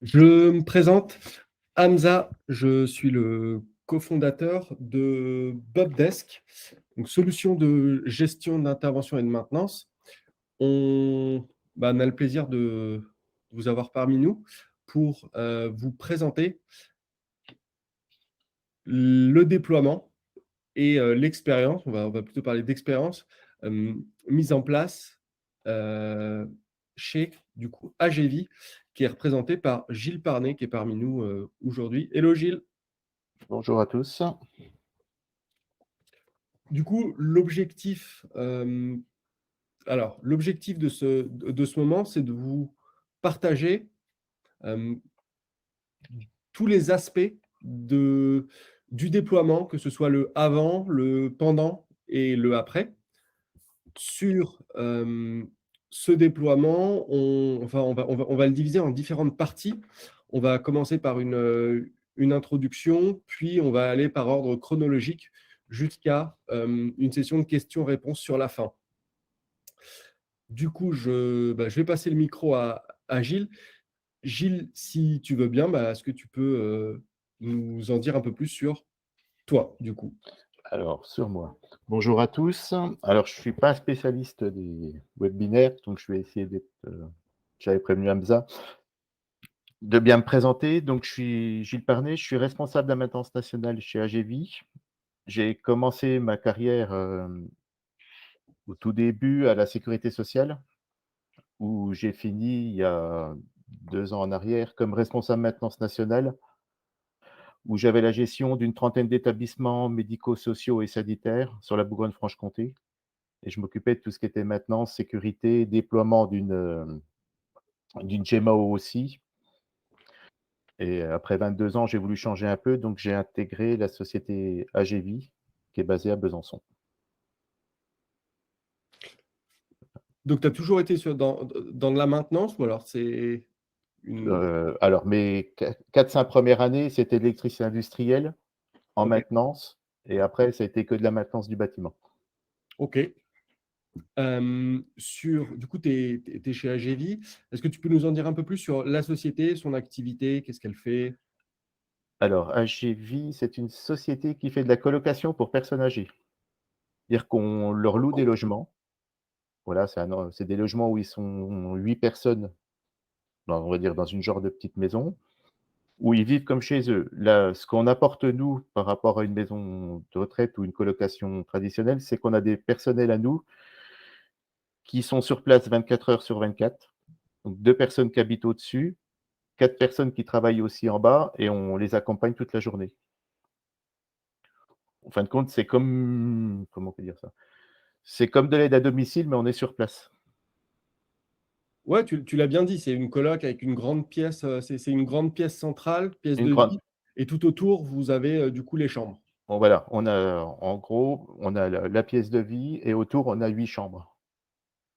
Je me présente, Hamza, je suis le cofondateur de Bobdesk, donc solution de gestion d'intervention et de maintenance. On, on a le plaisir de vous avoir parmi nous pour vous présenter le déploiement et l'expérience, on va plutôt parler d'expérience, mise en place euh, chez du coup AGV, qui est représenté par Gilles Parnet, qui est parmi nous aujourd'hui. Hello Gilles. Bonjour à tous. Du coup, l'objectif de ce moment, c'est de vous partager euh, tous les aspects du déploiement, que ce soit le avant, le pendant et le après. Sur ce déploiement, on va le diviser en différentes parties. On va commencer par une introduction, puis on va aller par ordre chronologique jusqu'à une session de questions-réponses sur la fin. Du coup, je vais passer le micro à Gilles. Gilles, si tu veux bien, est-ce que tu peux nous en dire un peu plus sur toi, du coup? Alors, sur moi. Bonjour à tous. Alors, je ne suis pas spécialiste des webinaires, donc je vais essayer d'être, j'avais prévenu Hamza, de bien me présenter. Donc, je suis Gilles Parnet, je suis responsable de la maintenance nationale chez AGV. J'ai commencé ma carrière au tout début à la sécurité sociale, où j'ai fini il y a 2 ans en arrière comme responsable maintenance nationale, où j'avais la gestion d'une trentaine d'établissements médico-sociaux et sanitaires sur la Bourgogne-Franche-Comté. Et je m'occupais de tout ce qui était maintenance, sécurité, déploiement d'une GMAO aussi. Et après 22 ans, j'ai voulu changer un peu, donc j'ai intégré la société AGV, qui est basée à Besançon. Donc, tu as toujours été dans la maintenance ou alors c'est une... Alors mes 4-5 premières années, c'était l'électricien industriel en Ok, maintenance, et après, ça a été que de la maintenance du bâtiment. ok. Du coup, tu es chez AGV. Est-ce que tu peux nous en dire un peu plus sur la société, son activité, qu'est-ce qu'elle fait? Alors, AGV, c'est une société qui fait de la colocation pour personnes âgées. C'est-à-dire qu'on leur loue des logements. Voilà, c'est des logements où ils sont 8 personnes, on va dire dans une genre de petite maison, où ils vivent comme chez eux. Là, ce qu'on apporte nous par rapport à une maison de retraite ou une colocation traditionnelle, c'est qu'on a des personnels à nous qui sont sur place 24 heures sur 24. Donc 2 personnes qui habitent au-dessus, 4 personnes qui travaillent aussi en bas et on les accompagne toute la journée. En fin de compte, c'est comme comment on peut dire ça? C'est comme de l'aide à domicile, mais on est sur place. Ouais, tu l'as bien dit, c'est une coloc avec une grande pièce, c'est une grande pièce centrale, pièce Une de grande vie, et tout autour, vous avez du coup les chambres. Bon voilà, on a en gros, on a la pièce de vie et autour, on a 8 chambres.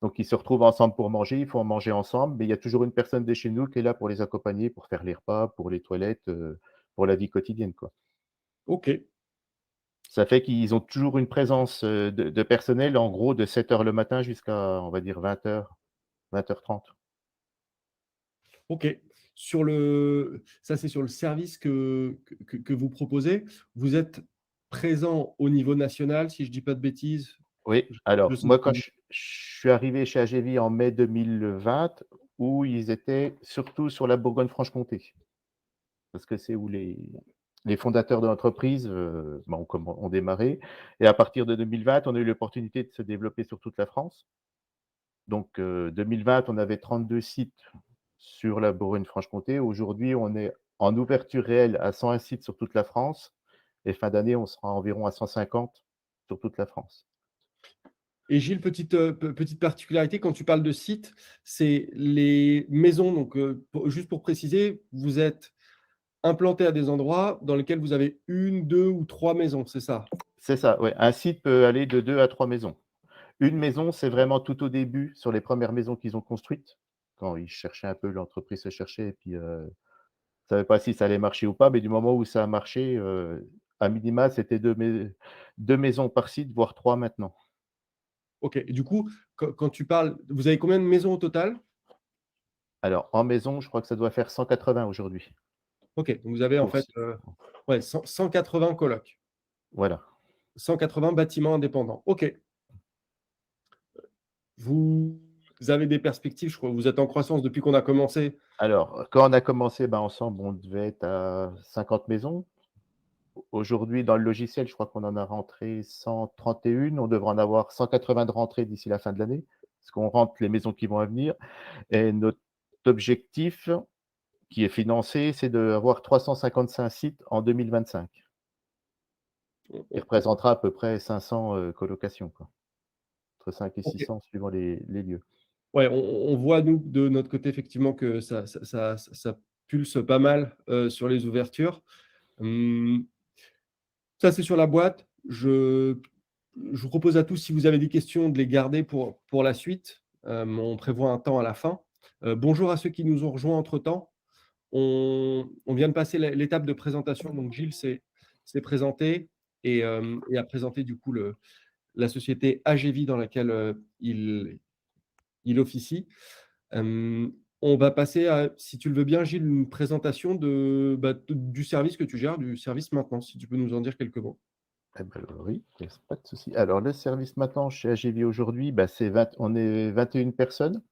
Donc ils se retrouvent ensemble pour manger, il faut en manger ensemble, mais il y a toujours une personne de chez nous qui est là pour les accompagner, pour faire les repas, pour les toilettes, pour la vie quotidienne, quoi. Ok, Ça fait qu'ils ont toujours une présence, de personnel, en gros, de 7 heures le matin jusqu'à, on va dire 20 heures, 20 h 30. ok. Ça, c'est sur le service que vous proposez. Vous êtes présent au niveau national, si je ne dis pas de bêtises. Oui, Je alors sais moi, quand plus. je suis arrivé chez AGV en mai 2020, où ils étaient surtout sur la Bourgogne-Franche-Comté. Parce que c'est où les fondateurs de l'entreprise, ont démarré, et à partir de 2020, on a eu l'opportunité de se développer sur toute la France. Donc 2020, on avait 32 sites sur la Bourgogne-Franche-Comté. Aujourd'hui, on est en ouverture réelle à 101 sites sur toute la France, et fin d'année, on sera environ à 150 sur toute la France. Et Gilles, petite particularité, quand tu parles de site, c'est les maisons. Donc, juste pour préciser, vous êtes implanté à des endroits dans lesquels vous avez une, deux ou trois maisons, c'est ça? C'est ça, ouais. Un site peut aller de 2 à 3 maisons. Une maison, c'est vraiment tout au début, sur les premières maisons qu'ils ont construites, quand ils cherchaient un peu, l'entreprise se cherchait, et puis, savaient pas si ça allait marcher ou pas, mais du moment où ça a marché, à minima, c'était 2 maisons par site, voire 3 maintenant. Ok. Et du coup, quand tu parles, vous avez combien de maisons au total? Alors en maison, je crois que ça doit faire 180 aujourd'hui OK, donc vous avez en pour fait, s ouais, 180 colocs, voilà. 180 bâtiments indépendants. OK. Vous avez des perspectives, je crois que vous êtes en croissance depuis qu'on a commencé. Alors, quand on a commencé, ben, ensemble, on devait être à 50 maisons. Aujourd'hui, dans le logiciel, je crois qu'on en a rentré 131. On devrait en avoir 180 de rentrées d'ici la fin de l'année, parce qu'on rentre les maisons qui vont à venir et notre objectif, qui est financé, c'est d'avoir 355 sites en 2025, qui On représentera à peu près 500, colocations, quoi, entre 5 et OK. 600 suivant les lieux. Ouais, on voit nous de notre côté effectivement que ça pulse pas mal, sur les ouvertures. Mmh, Ça c'est sur la boîte. Je vous propose à tous, si vous avez des questions, de les garder pour la suite. On prévoit un temps à la fin. Bonjour à ceux qui nous ont rejoints entre-temps. On vient de passer l'étape de présentation, donc Gilles s'est présenté et a présenté du coup la société AGV dans laquelle, il officie. On va passer à, si tu le veux bien, Gilles, une présentation du service que tu gères, du service maintenance, si tu peux nous en dire quelques mots. Eh ben, oui, il y a pas de souci. Alors le service maintenant chez AGV aujourd'hui, bah, c'est 20 on est 21 personnes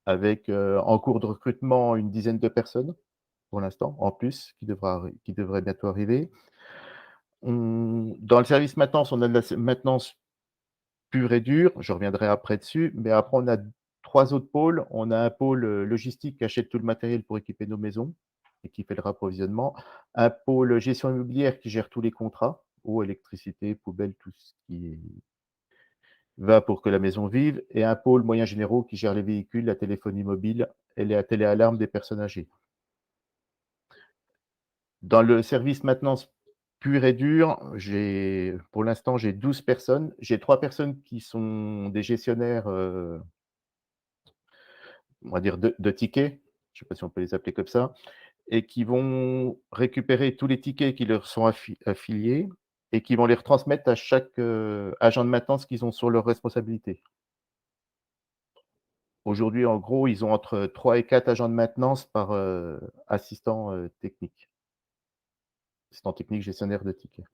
avec, en cours de recrutement une dizaine de personnes pour l'instant, en plus qui devraient bientôt arriver. On Dans le service maintenance, on a de la maintenance pure et dure, je reviendrai après dessus, mais après on a 3 autres pôles. On a un pôle, logistique qui achète tout le matériel pour équiper nos maisons et qui fait le rapprovisionnement. Un pôle gestion immobilière qui gère tous les contrats, eau, électricité, poubelle, tout ce qui va pour que la maison vive, et un pôle moyens généraux qui gère les véhicules, la téléphonie mobile et la téléalarme des personnes âgées. Dans le service maintenance pur et dur, pour l'instant, j'ai 12 personnes. J'ai 3 personnes qui sont des gestionnaires, on va dire de tickets, je ne sais pas si on peut les appeler comme ça, et qui vont récupérer tous les tickets qui leur sont affiliés et qui vont les retransmettre à chaque, agent de maintenance qu'ils ont sur leur responsabilité. Aujourd'hui, en gros, ils ont entre 3 et 4 agents de maintenance par, assistant, technique. Assistant technique, gestionnaire de tickets.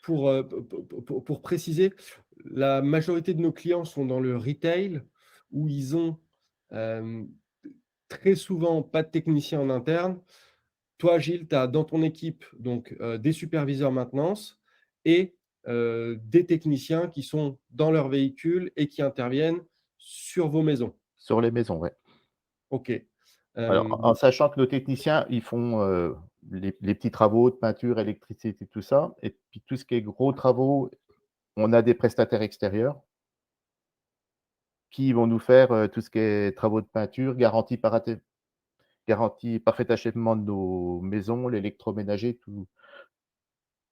Pour préciser, la majorité de nos clients sont dans le retail où ils ont, hem, très souvent pas de technicien en interne. Toi, Gilles, tu as dans ton équipe donc, des superviseurs maintenance et des techniciens qui sont dans leur véhicule et qui interviennent sur vos maisons. Sur les maisons, ouais. OK. Alors, en sachant que nos techniciens, ils font, les petits travaux de peinture, électricité, tout ça, et puis tout ce qui est gros travaux, on a des prestataires extérieurs qui vont nous faire, tout ce qui est travaux de peinture, garantie parfait achèvement de nos maisons, l'électroménager,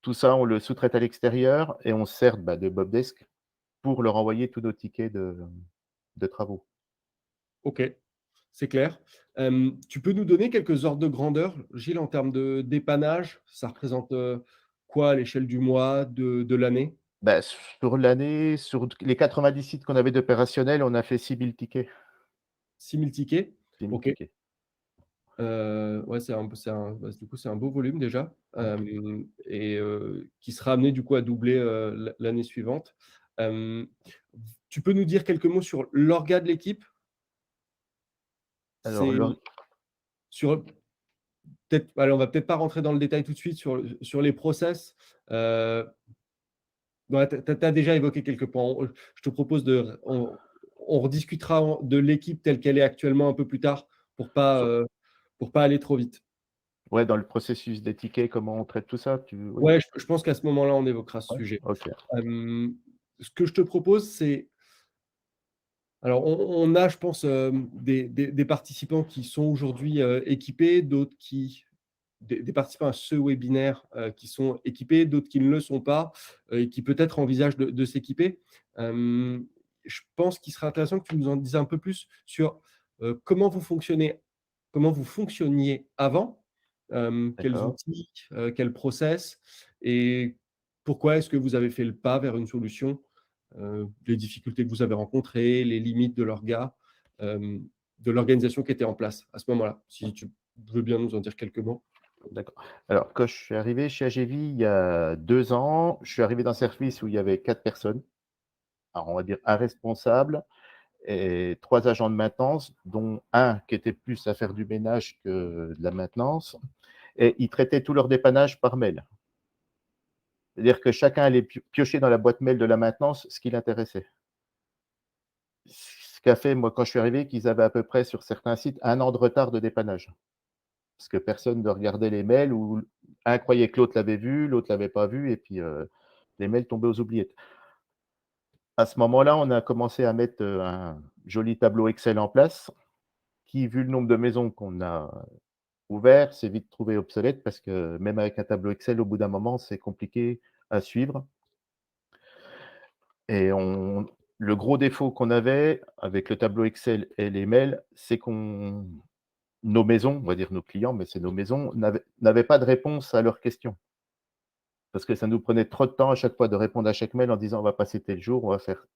tout ça, on le sous-traite à l'extérieur et on se sert, bah, de Bobdesk pour leur envoyer tous nos tickets de travaux. OK, c'est clair. Tu peux nous donner quelques ordres de grandeur, Gilles, en termes de dépannage? Ça représente, quoi à l'échelle du mois, de l'année? Bah, sur l'année, sur les 90 sites qu'on avait d'opérationnels, on a fait 6 000 tickets. 6 000 tickets? 6 000 OK. tickets. Ouais, du coup, c'est un beau volume déjà, Ouais. qui sera amené du coup à doubler, l'année suivante. Hem, Tu peux nous dire quelques mots sur l'orga de l'équipe? Alors C'est sur peut-être, allez, on va peut-être pas rentrer dans le détail tout de suite sur les process. Heu, ouais, tu as déjà évoqué quelques points. Je te propose on rediscutera de l'équipe telle qu'elle est actuellement un peu plus tard sur pour pas aller trop vite. Ouais, dans le processus des tickets, comment on traite tout ça, oui? Ouais, je pense qu'à ce moment-là, on évoquera ce Ouais? sujet. OK. Hem, Ce que je te propose, c'est, alors on a, je pense, des participants qui sont aujourd'hui, équipés, d'autres qui des participants à ce webinaire, qui sont équipés, d'autres qui ne le sont pas, et qui peut-être envisagent de s'équiper. Hem, je pense qu'il serait intéressant que tu nous en dises un peu plus sur, comment vous fonctionniez avant, quels D'accord. outils, quels process et pourquoi est-ce que vous avez fait le pas vers une solution, les difficultés que vous avez rencontrées, les limites de l'orga, de l'organisation qui était en place à ce moment-là. Si tu veux bien nous en dire quelques mots. D'accord. Alors, quand je suis arrivé chez AGV il y a 2 ans, je suis arrivé dans un service où il y avait 4 personnes. Alors, on va dire un responsable et 3 agents de maintenance, dont un qui était plus à faire du ménage que de la maintenance, et ils traitaient tout leur dépannage par mail. C'est-à-dire que chacun allait piocher dans la boîte mail de la maintenance ce qui l'intéressait. Ce qu'a fait, moi, quand je suis arrivé, qu'ils avaient à peu près sur certains sites 1 an de retard de dépannage. Parce que personne ne regardait les mails ou un croyait que l'autre l'avait vu, l'autre l'avait pas vu et puis, les mails tombaient aux oubliettes. À ce moment-là, on a commencé à mettre, un joli tableau Excel en place qui, vu le nombre de maisons qu'on a ouvert, s'est vite trouvé obsolète parce que même avec un tableau Excel, au bout d'un moment, c'est compliqué à suivre et on le gros défaut qu'on avait avec le tableau Excel et les mails, c'est qu'on nos maisons, on va dire nos clients, mais c'est nos maisons, n'avaient pas de réponse à leurs questions. Parce que ça nous prenait trop de temps à chaque fois de répondre à chaque mail en disant: «On va passer tel jour, on va faire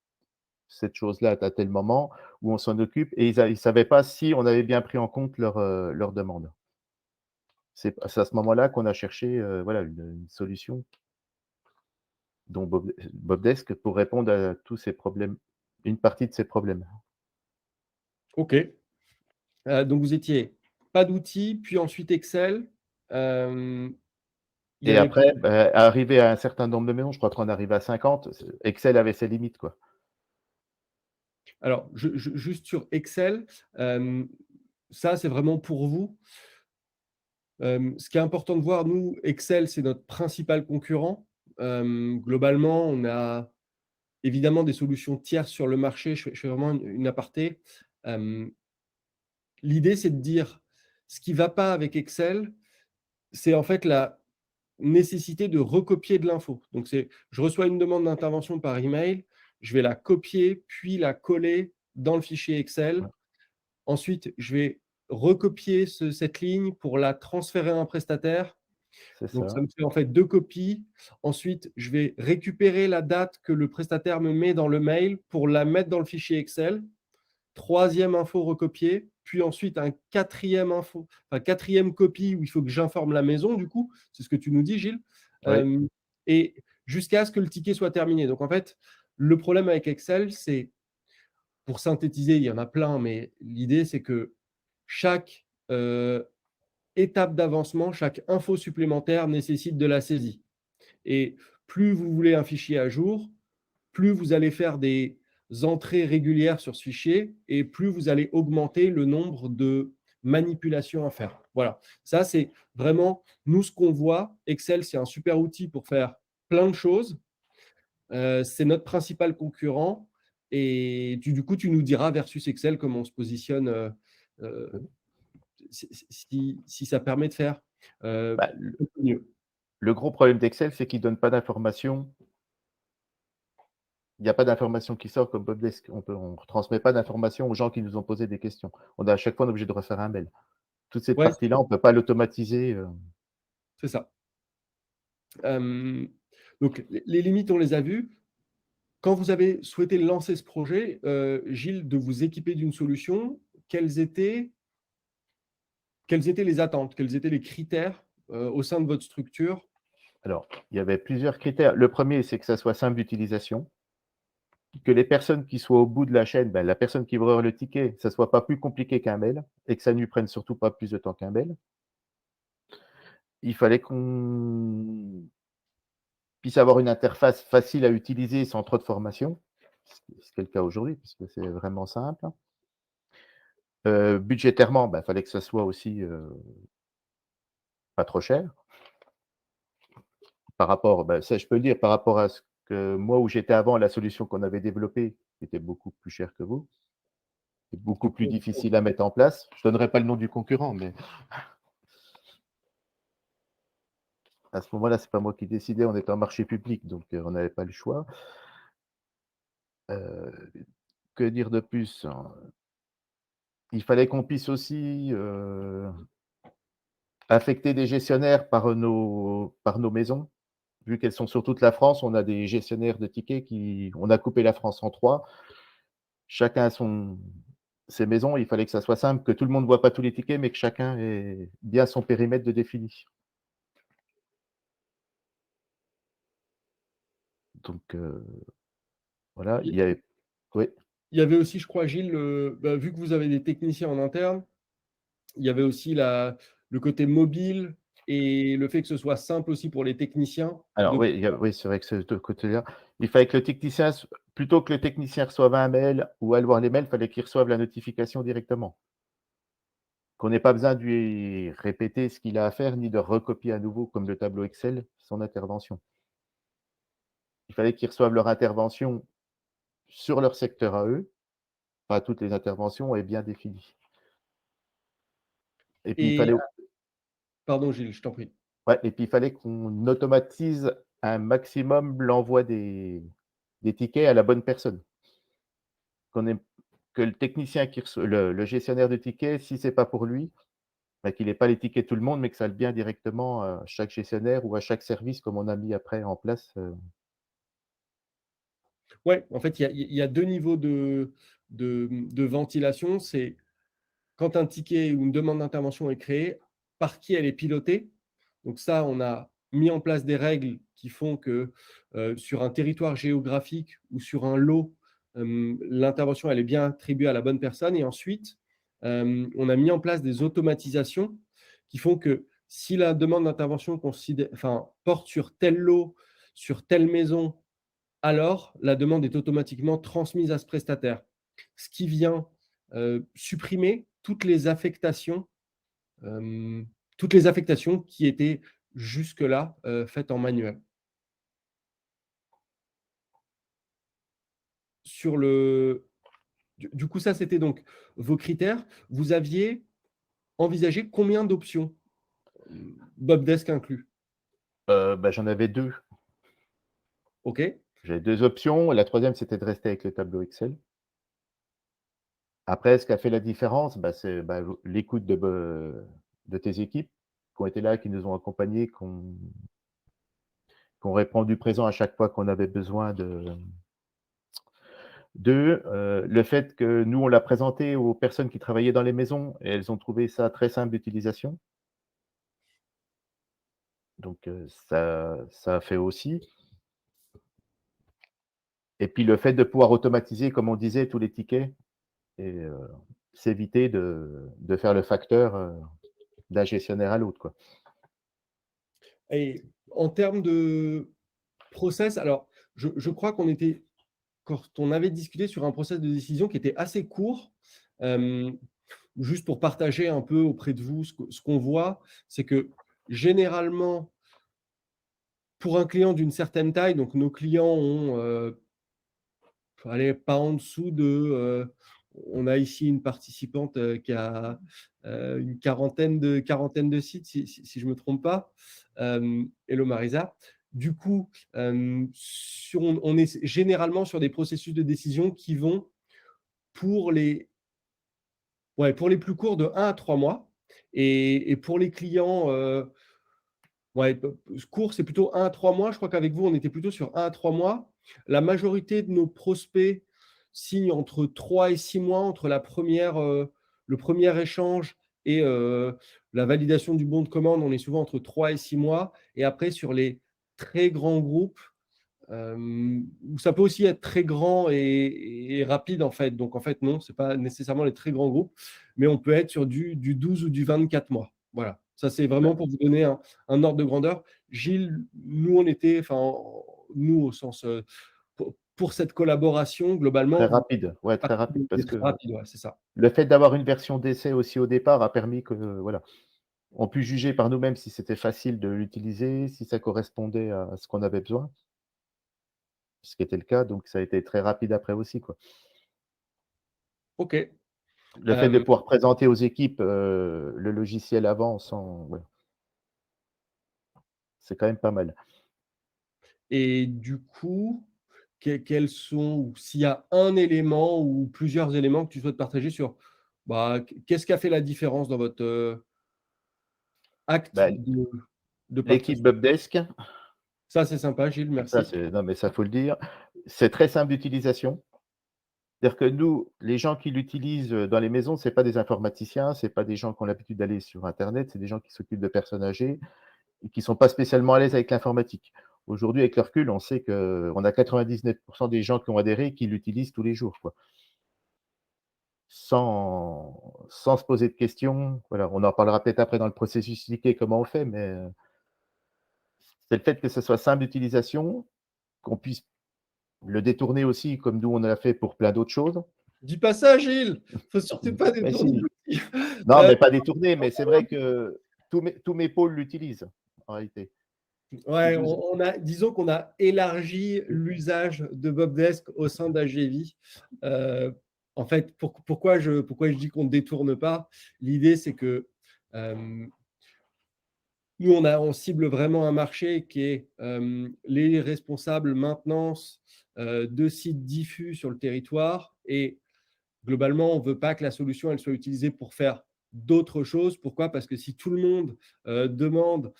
cette chose-là à tel moment, où on s'en occupe» et ils savaient pas si on avait bien pris en compte leurs demandes. C'est à ce moment-là qu'on a cherché, voilà une solution dont Bobdesk pour répondre à tous ces problèmes, une partie de ces problèmes. OK. Donc vous étiez pas d'outils, puis ensuite Excel. Hem, il y Et avait après, arrivé à un certain nombre de maisons, je crois qu'on arrive à 50, Excel avait ses limites, quoi. alors je juste sur Excel, hem, ça c'est vraiment pour vous. Ce qui est important de voir, nous, Excel, c'est notre principal concurrent. Globalement, on a évidemment des solutions tierces sur le marché. Je fais vraiment une aparté. Hem, L'idée, c'est de dire, ce qui ne va pas avec Excel, c'est en fait la nécessité de recopier de l'info. Donc c'est je reçois une demande d'intervention par email, je vais la copier, puis la coller dans le fichier Excel. Ouais, Ensuite, je vais recopier cette ligne pour la transférer à un prestataire. c'est Donc ça ça. me fait en fait 2 copies. Ensuite, je vais récupérer la date que le prestataire me met dans le mail pour la mettre dans le fichier Excel. Troisième info recopiée, puis ensuite un quatrième copie où il faut que j'informe la maison du coup, c'est ce que tu nous dis Gilles, Oui, hem et jusqu'à ce que le ticket soit terminé. Donc en fait, le problème avec Excel, c'est pour synthétiser, il y en a plein, mais l'idée c'est que chaque, étape d'avancement, chaque info supplémentaire nécessite de la saisie. Et plus vous voulez un fichier à jour, plus vous allez faire des entrées régulières sur ce fichier et plus vous allez augmenter le nombre de manipulations à faire. Voilà, ça c'est vraiment nous ce qu'on voit. Excel, c'est un super outil pour faire plein de choses. C'est notre principal concurrent et du coup, tu nous diras versus Excel comment on se positionne oui. si ça permet de faire Bah, mieux. le gros problème d'Excel, c'est qu'il donne pas d'informations. Il y a pas d'informations qui sortent comme Bobdesk. On retransmet pas d'informations aux gens qui nous ont posé des questions. À chaque fois, on est obligé de refaire un mail. Toute cette Ouais, partie-là, on peut pas l'automatiser, c'est ça. Donc les limites, on les a vues. Quand vous avez souhaité lancer ce projet, Gilles, de vous équiper d'une solution, quelles étaient les attentes? Quels étaient les critères, au sein de votre structure? alors, il y avait plusieurs critères. Le premier, c'est que ça soit simple d'utilisation, que les personnes qui soient au bout de la chaîne, la personne qui va ouvrir le ticket, ça soit pas plus compliqué qu'un mail et que ça ne lui prenne surtout pas plus de temps qu'un mail. Il fallait qu'on puisse avoir une interface facile à utiliser sans trop de formation, ce qui est le cas aujourd'hui puisque c'est vraiment simple. Budgétairement, fallait que ça soit aussi, pas trop cher par rapport, ça je peux le dire, par rapport à ce que moi où j'étais avant, la solution qu'on avait développée était beaucoup plus chère que vous. C'est beaucoup plus difficile à mettre en place. Je donnerai pas le nom du concurrent, mais à ce moment-là, c'est pas moi qui décidais, on était en marché public, donc on n'avait pas le choix. Heu, que dire de plus? Il fallait qu'on puisse aussi, affecter des gestionnaires par nos maisons. vu qu'elles sont sur toute la France, on a des gestionnaires de tickets on a coupé la France en 3. Chacun a ses maisons. Il fallait que ça soit simple, que tout le monde ne voit pas tous les tickets, mais que chacun ait bien son périmètre de défini. Donc, voilà, il y avait oui. Il y avait aussi, je crois, Gilles, vu que vous avez des techniciens en interne, il y avait aussi le côté mobile et le fait que ce soit simple aussi pour les techniciens Alors de. oui, oui, c'est vrai que c'est de côté-là. Il fallait que le technicien, plutôt que le technicien reçoive un mail ou aille voir les mails, il fallait qu'il reçoive la notification directement. Qu'on n'ait pas besoin de lui répéter ce qu'il a à faire, ni de recopier à nouveau, comme le tableau Excel, son intervention. Il fallait qu'ils reçoivent leur intervention sur leur secteur à eux, pas toutes les interventions et bien définies. Et puis il Et fallait pardon Gilles, je t'en prie. ouais, et puis il fallait qu'on automatise un maximum l'envoi des tickets à la bonne personne. Qu'on ait que le technicien qui reçoit le gestionnaire de tickets, si c'est pas pour lui, bah, qu'il ait pas les tickets de tout le monde, mais que ça aille bien directement à chaque gestionnaire ou à chaque service comme on a mis après en place, Ouais, en fait, il y a 2 niveaux de ventilation. C'est quand un ticket ou une demande d'intervention est créée, par qui elle est pilotée. Donc ça, on a mis en place des règles qui font que, sur un territoire géographique ou sur un lot, l'intervention, elle est bien attribuée à la bonne personne et ensuite, on a mis en place des automatisations qui font que si la demande d'intervention porte sur tel lot, sur telle maison, alors la demande est automatiquement transmise à ce prestataire. Ce qui vient supprimer euh, toutes les affectations qui étaient jusque-là faites en manuel. Sur le, du coup, ça, c'était donc vos critères. Vous aviez envisagé combien d'options, Bobdesk inclus? bah, j'en avais 2. OK. J'avais 2 options. La troisième, c'était de rester avec le tableau Excel. Après, ce qui a fait la différence, bah, c'est, bah, l'écoute de tes équipes qui ont été là, qui nous ont accompagnés, qui ont répondu présent à chaque fois qu'on avait besoin d'eux. Le fait que nous, on l'a présenté aux personnes qui travaillaient dans les maisons et elles ont trouvé ça très simple d'utilisation. Donc, ça a fait aussi. Et puis le fait de pouvoir automatiser, comme on disait, tous les tickets et s'éviter de faire le facteur, d'un gestionnaire à l'autre, quoi. Et en termes de process, alors, je crois qu'on était, quand on avait discuté sur un process de décision qui était assez court, euh, juste pour partager un peu auprès de vous ce qu'on voit, c'est que généralement, pour un client d'une certaine taille, donc nos clients ont, allez, pas en dessous de, on a ici une participante qui a une quarantaine de sites, si je ne me trompe pas, Hello Marisa. Du coup, on est généralement sur des processus de décision qui vont pour les, ouais, pour les plus courts de 1 à 3 mois. Et pour les clients, ouais, court, c'est plutôt 1 à 3 mois. Je crois qu'avec vous, on était plutôt sur 1 à 3 mois. La majorité de nos prospects signent entre 3 et 6 mois entre le premier échange et la validation du bon de commande. On est souvent entre 3 et 6 mois. Et après, sur les très grands groupes, où ça peut aussi être très grand et rapide en fait. Donc en fait, non, ce n'est pas nécessairement les très grands groupes, mais on peut être sur du 12 ou du 24 mois. Voilà, ça c'est vraiment pour vous donner un ordre de grandeur. Gilles, nous on était, enfin nous au sens, pour cette collaboration, globalement, Très rapide, ouais, très rapide parce très que rapide, ouais, c'est ça. le fait d'avoir une version d'essai aussi au départ a permis que, voilà, on puisse juger par nous-mêmes si c'était facile de l'utiliser, si ça correspondait à ce qu'on avait besoin, ce qui était le cas, donc ça a été très rapide après aussi, quoi. OK. Le fait de pouvoir présenter aux équipes, le logiciel avant sans ouais, c'est quand même pas mal. Et du coup, quels sont, ou s'il y a un élément ou plusieurs éléments que tu souhaites partager sur, bah, qu'est-ce qui a fait la différence dans votre acte Bah, de l'équipe partage? Bubdesk, Ça, c'est sympa, Gilles, Ça, merci. non, mais ça, faut le dire. C'est très simple d'utilisation. C'est-à-dire que nous, les gens qui l'utilisent, dans les maisons, c'est pas des informaticiens, c'est pas des gens qui ont l'habitude d'aller sur internet, c'est des gens qui s'occupent de personnes âgées et qui sont pas spécialement à l'aise avec l'informatique. Aujourd'hui, avec le recul, on sait qu'on a 99 des gens qui ont adhéré qui l'utilisent tous les jours, quoi. Sans se poser de questions. Voilà, on en parlera peut-être après dans le processus ticket, comment on fait, mais, c'est le fait que ce soit simple d'utilisation, qu'on puisse le détourner aussi comme nous on l'a fait pour plein d'autres choses. Dis pas ça, Gilles! Faut surtout pas Mais détourner si. l'outil. Non, Heu, mais pas détourné, mais c'est vrai que tous mes pôles l'utilisent, en réalité. Si ouais, vous on a disons qu'on a élargi l'usage de Bobdesk au sein d'AGVI. Heu, En fait, pourquoi je dis qu'on ne détourne pas? L'idée, c'est que, hem, nous, on cible vraiment un marché qui est, les responsables maintenance, de sites diffus sur le territoire et globalement, on ne veut pas que la solution elle soit utilisée pour faire d'autres choses. Pourquoi? Parce que si tout le monde demande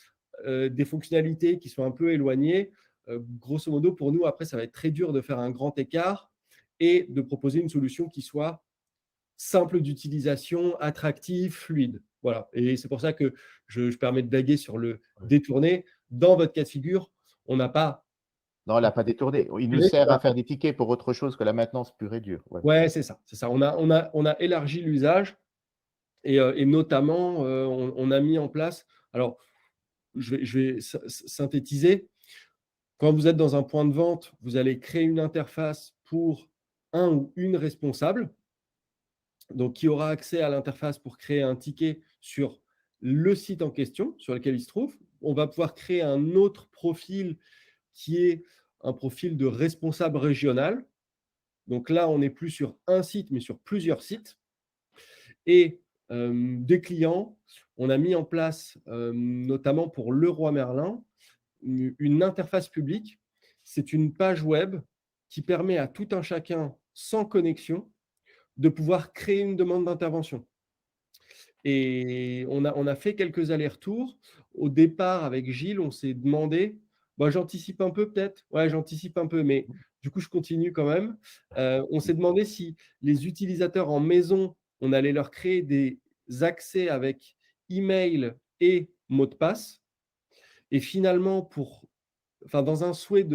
des fonctionnalités qui sont un peu éloignées, grosso modo, pour nous, après, ça va être très dur de faire un grand écart et de proposer une solution qui soit simple d'utilisation, attractive, fluide. Voilà. Et c'est pour ça que je permets de blaguer sur le Ouais. détourner. Dans votre cas de figure, on n'a pas. Non, on l'a pas détourné. Il nous sert à faire des tickets pour autre chose que la maintenance pure et dure. Ouais. Ouais, c'est ça. C'est ça. On a élargi l'usage. Et notamment, on a mis en place, alors je vais synthétiser. Quand vous êtes dans un point de vente, vous allez créer une interface pour un ou une responsable, donc qui aura accès à l'interface pour créer un ticket sur le site en question sur lequel il se trouve. On va pouvoir créer un autre profil qui est un profil de responsable régional. Donc là, on n'est plus sur un site, mais sur plusieurs sites. Et des clients, on a mis en place, notamment pour Leroy Merlin, une interface publique. C'est une page web qui permet à tout un chacun, sans connexion, de pouvoir créer une demande d'intervention. Et on a fait quelques allers-retours. Au départ, avec Gilles, on s'est demandé, bon, j'anticipe un peu peut-être, ouais, j'anticipe un peu, mais du coup, je continue quand même. On s'est demandé si les utilisateurs en maison, on allait leur créer des accès avec email et mot de passe. Et finalement, dans un souhait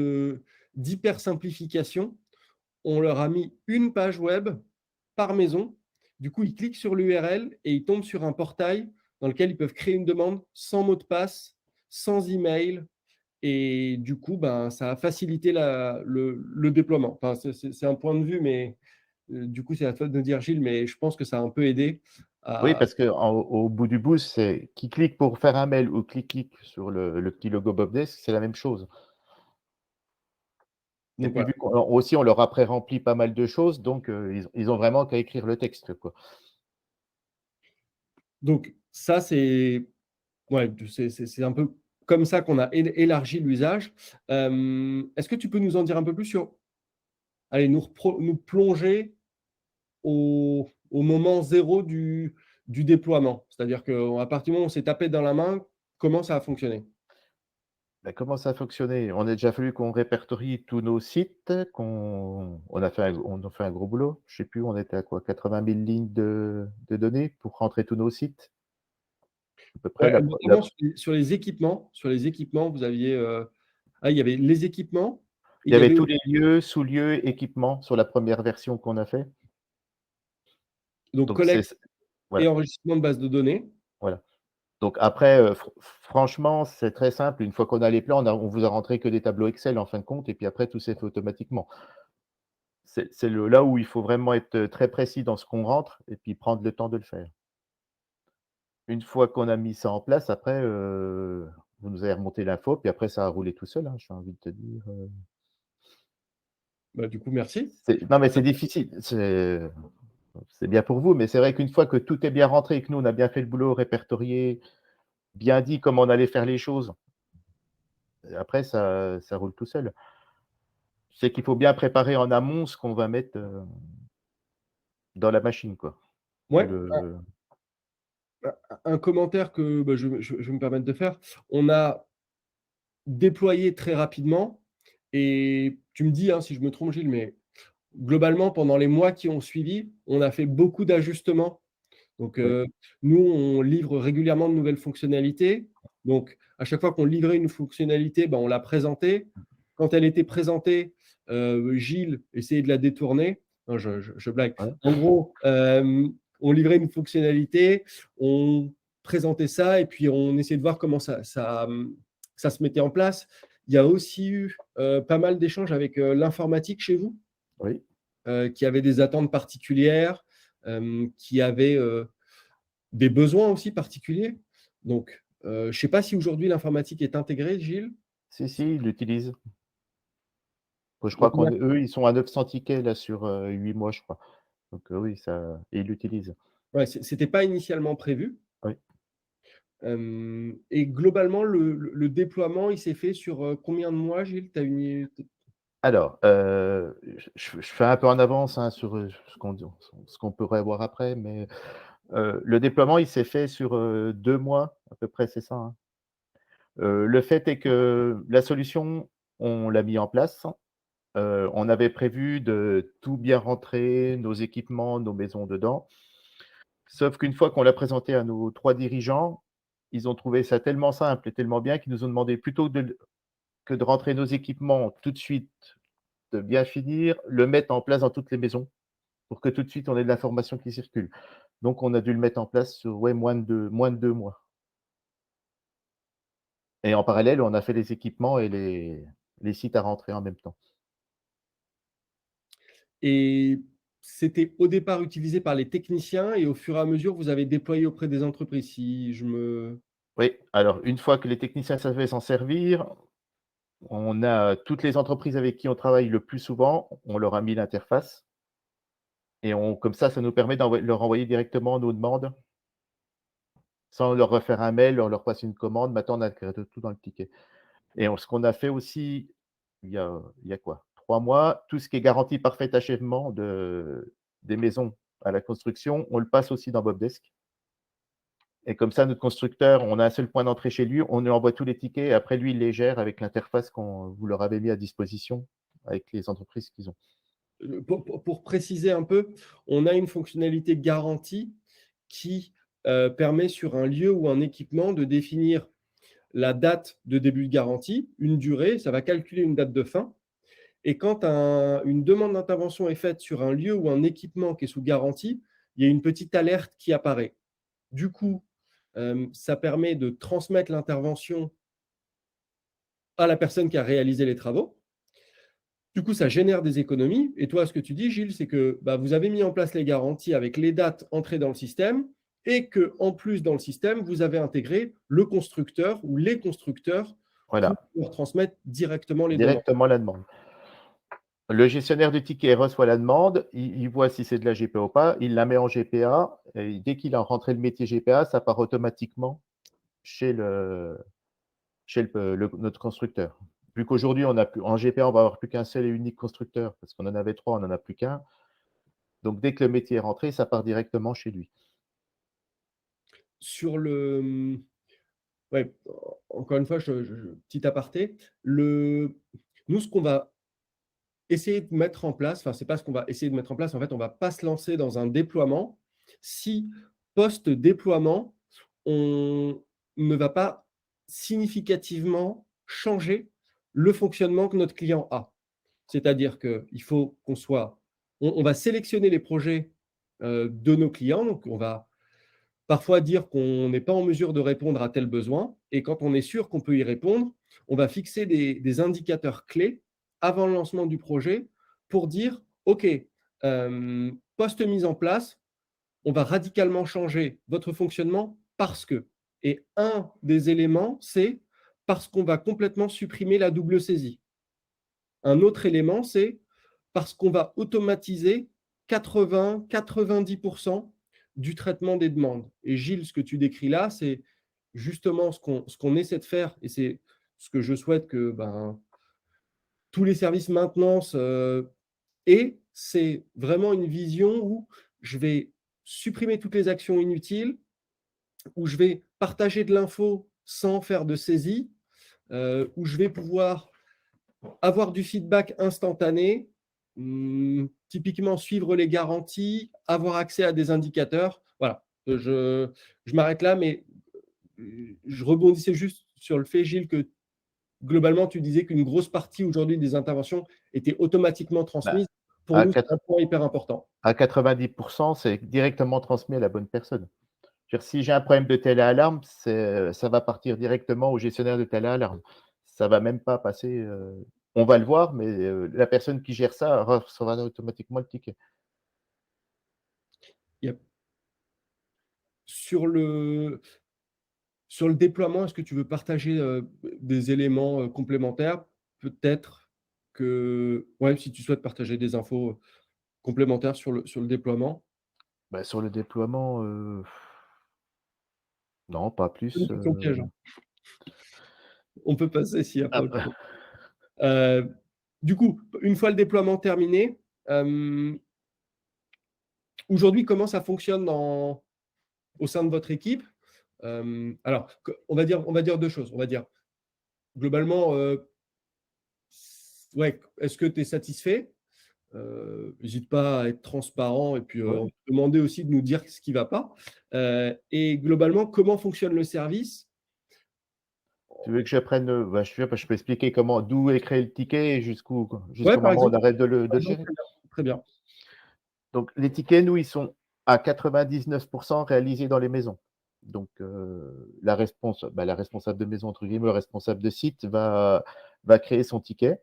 d'hyper simplification, on leur a mis une page web par maison. Du coup, ils cliquent sur l'URL et ils tombent sur un portail dans lequel ils peuvent créer une demande sans mot de passe, sans email. Et du coup, ben, ça a facilité le déploiement. Enfin, c'est un point de vue, mais du coup, c'est à toi de dire, Gilles, mais je pense que ça a un peu aidé Oui, à. parce qu'au bout du bout, c'est qui clique pour faire un mail ou qui clique sur le petit logo Bobdesk, c'est la même chose. Et Donc puis voilà. vu qu'on aussi on leur a pré-rempli pas mal de choses, donc ils ont vraiment qu'à écrire le texte, quoi. Donc ça, c'est ouais, c'est un peu comme ça qu'on a élargi l'usage. Est-ce que tu peux nous en dire un peu plus sur, allez, nous plonger au moment zéro du déploiement? C'est-à-dire qu'à partir du moment où on s'est tapé dans la main, comment ça a fonctionné? Bah, comment ça a fonctionné? On a déjà fallu qu'on répertorie tous nos sites, on a fait un gros boulot. Je sais plus, on était à quoi? 80 000 lignes de données pour rentrer tous nos sites? À peu près Ouais, la notamment sur les équipements, vous aviez, il y avait les équipements et il il y y avait avait tous aussi les lieux, sous-lieux, équipements sur la première version qu'on a fait. donc Donc c'est collecte c et Voilà, enregistrement de base de données. voilà. Donc après, franchement, c'est très simple. Une fois qu'on a les plans, on vous a rentré que des tableaux Excel en fin de compte et puis après tout s'est fait automatiquement. C'est là où il faut vraiment être, très précis dans ce qu'on rentre et puis prendre le temps de le faire. Une fois qu'on a mis ça en place, après, vous nous avez remonté l'info, puis après ça a roulé tout seul, hein, j'ai envie de te dire, Bah, du coup, merci. non, mais c'est difficile, c'est bien pour vous, mais c'est vrai qu'une fois que tout est bien rentré et que nous, on a bien fait le boulot, répertorié, bien dit comment on allait faire les choses, après ça roule tout seul. C'est qu'il faut bien préparer en amont ce qu'on va mettre, dans la machine, quoi. Ouais, Le un commentaire que, bah, je vais me permettre de faire. On a déployé très rapidement. Et tu me dis, hein, si je me trompe, Gilles, mais globalement, pendant les mois qui ont suivi, on a fait beaucoup d'ajustements. Donc, Oui, nous, on livre régulièrement de nouvelles fonctionnalités. Donc, à chaque fois qu'on livrait une fonctionnalité, ben, on la présentait. Quand elle était présentée, Gilles essayait de la détourner. Non, je blague. ouais, En gros, on livrait une fonctionnalité, on présentait ça et puis on essayait de voir comment ça se mettait en place. Il y a aussi eu pas mal d'échanges avec l'informatique chez vous, oui. qui avait des attentes particulières, qui avait des besoins aussi particuliers. Donc, je ne sais pas si aujourd'hui l'informatique est intégrée, Gilles. Si, si, ils l'utilisent. Je crois Donc, qu'eux, ils sont à 900 tickets là sur 8 mois, je crois. Donc oui, ça et ils l'utilisent. ouais, c'était pas initialement prévu. Oui. Et globalement, le déploiement, il s'est fait sur combien de mois, Gilles? T'as une... Alors, je fais un peu en avance, hein, sur, ce qu'on pourrait voir après, mais le déploiement, il s'est fait sur 2 mois à peu près, c'est ça, hein? Le fait est que la solution, on l'a mis en place. On avait prévu de tout bien rentrer, nos équipements, nos maisons dedans. Sauf qu'une fois qu'on l'a présenté à nos 3 dirigeants, ils ont trouvé ça tellement simple et tellement bien qu'ils nous ont demandé plutôt que de rentrer nos équipements tout de suite, de bien finir, le mettre en place dans toutes les maisons pour que tout de suite on ait de l'information qui circule. Donc on a dû le mettre en place sur, ouais, moins de 2 mois et en parallèle, on a fait les équipements et les sites à rentrer en même temps. Et c'était au départ utilisé par les techniciens et au fur et à mesure, vous avez déployé auprès des entreprises, si je me... Oui, alors une fois que les techniciens savaient s'en servir, on a toutes les entreprises avec qui on travaille le plus souvent, on leur a mis l'interface et on comme ça nous permet leur envoyer directement nos demandes sans leur refaire un mail, leur passer une commande. Maintenant, on a tout dans le ticket et ce qu'on a fait aussi, il y a quoi? 3 mois, tout ce qui est garantie parfait achèvement des maisons à la construction, on le passe aussi dans Bobdesk et comme ça, notre constructeur, on a un seul point d'entrée chez lui, on lui envoie tous les tickets et après lui, il les gère avec l'interface qu'on vous leur avez mis à disposition avec les entreprises qu'ils ont. Pour préciser un peu, on a une fonctionnalité garantie qui permet sur un lieu ou un équipement de définir la date de début de garantie, une durée, ça va calculer une date de fin. Et quand une demande d'intervention est faite sur un lieu ou un équipement qui est sous garantie, il y a une petite alerte qui apparaît. Du coup, ça permet de transmettre l'intervention à la personne qui a réalisé les travaux. Du coup, ça génère des économies. Et toi, ce que tu dis, Gilles, c'est que bah, vous avez mis en place les garanties avec les dates entrées dans le système et que, en plus, dans le système, vous avez intégré le constructeur ou les constructeurs pour Voilà, leur transmettre directement les demandes. directement la demande. Le gestionnaire du ticket reçoit la demande, il voit si c'est de la GPA ou pas, il la met en GPA et dès qu'il a rentré le métier GPA, ça part automatiquement chez notre constructeur. Vu qu'aujourd'hui, on a plus en GPA, on va avoir plus qu'un seul et unique constructeur parce qu'on en avait 3, on n'en a plus qu'un. Donc dès que le métier est rentré, ça part directement chez lui. Sur le, ouais, encore une fois, petit aparté, nous, ce qu'on va essayer de mettre en place, enfin, c'est pas ce qu'on va essayer de mettre en place, en fait, on va pas se lancer dans un déploiement si post-déploiement, on ne va pas significativement changer le fonctionnement que notre client a. C'est-à-dire qu'il faut qu'on soit, on va sélectionner les projets de nos clients, donc on va parfois dire qu'on n'est pas en mesure de répondre à tel besoin, et quand on est sûr qu'on peut y répondre, on va fixer des indicateurs clés avant le lancement du projet pour dire, OK, post-mise en place, on va radicalement changer votre fonctionnement parce que. Et un des éléments, c'est parce qu'on va complètement supprimer la double saisie. Un autre élément, c'est parce qu'on va automatiser 80-90% du traitement des demandes. Et Gilles, ce que tu décris là, c'est justement ce qu'on essaie de faire, et c'est ce que je souhaite que tous les services maintenance aient, c'est vraiment une vision où je vais supprimer toutes les actions inutiles, où je vais partager de l'info sans faire de saisie, où je vais pouvoir avoir du feedback instantané, typiquement suivre les garanties, avoir accès à des indicateurs. Voilà, je m'arrête là, mais je rebondissais juste sur le fait, Gilles, que globalement, tu disais qu'une grosse partie aujourd'hui des interventions étaient automatiquement Bah, transmises. Pour à, nous, c'est quatre- un point hyper important. à 90%, c'est directement transmis à la bonne personne. Je veux dire, si j'ai un problème de téléalarme, ça va partir directement au gestionnaire de téléalarme. Ça va même pas passer. On va le voir, mais la personne qui gère ça recevra automatiquement le ticket. Il y a- Sur le, sur le déploiement, est-ce que tu veux partager des éléments complémentaires? Peut-être que, ouais, si tu souhaites partager des infos complémentaires sur le déploiement. Bah, sur le déploiement, non, pas C'est une plus. question piège, hein. On peut passer s'il n'y a pas autre Ah, chose. Euh, du coup, une fois le déploiement terminé, euh, aujourd'hui, comment ça fonctionne au sein de votre équipe? Alors, on va dire deux choses. On va dire, globalement, ouais, est-ce que tu es satisfait? N'hésite pas à être transparent et puis on ouais. peut demander aussi de nous dire ce qui ne va pas. Et globalement, comment fonctionne le service? Tu veux que je prenne, bah, je peux expliquer d'où est créé le ticket et Ouais, jusqu'au moment où on arrête de le gérer. très bien. Très bien. Donc les tickets, nous, ils sont à 99 réalisés dans les maisons. Donc la responsable de maison, entre guillemets, le responsable de site va créer son ticket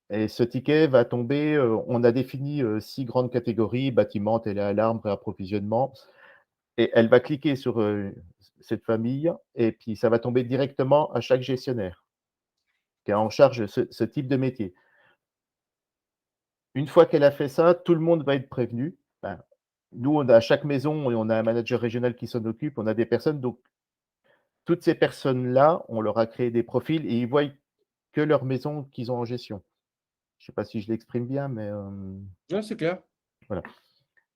et ce ticket va tomber, on a défini, 6 grandes catégories: bâtiment, téléalarme, réapprovisionnement, et elle va cliquer sur, cette famille et puis ça va tomber directement à chaque gestionnaire qui est en charge de ce type de métier. Une fois qu'elle a fait ça, tout le monde va être prévenu. Ben, nous, on a à chaque maison et on a un manager régional qui s'en occupe, on a des personnes, donc toutes ces personnes-là, on leur a créé des profils et ils voient que leur maison qu'ils ont en gestion. Je ne sais pas si je l'exprime bien, mais Ouais, c'est clair. voilà.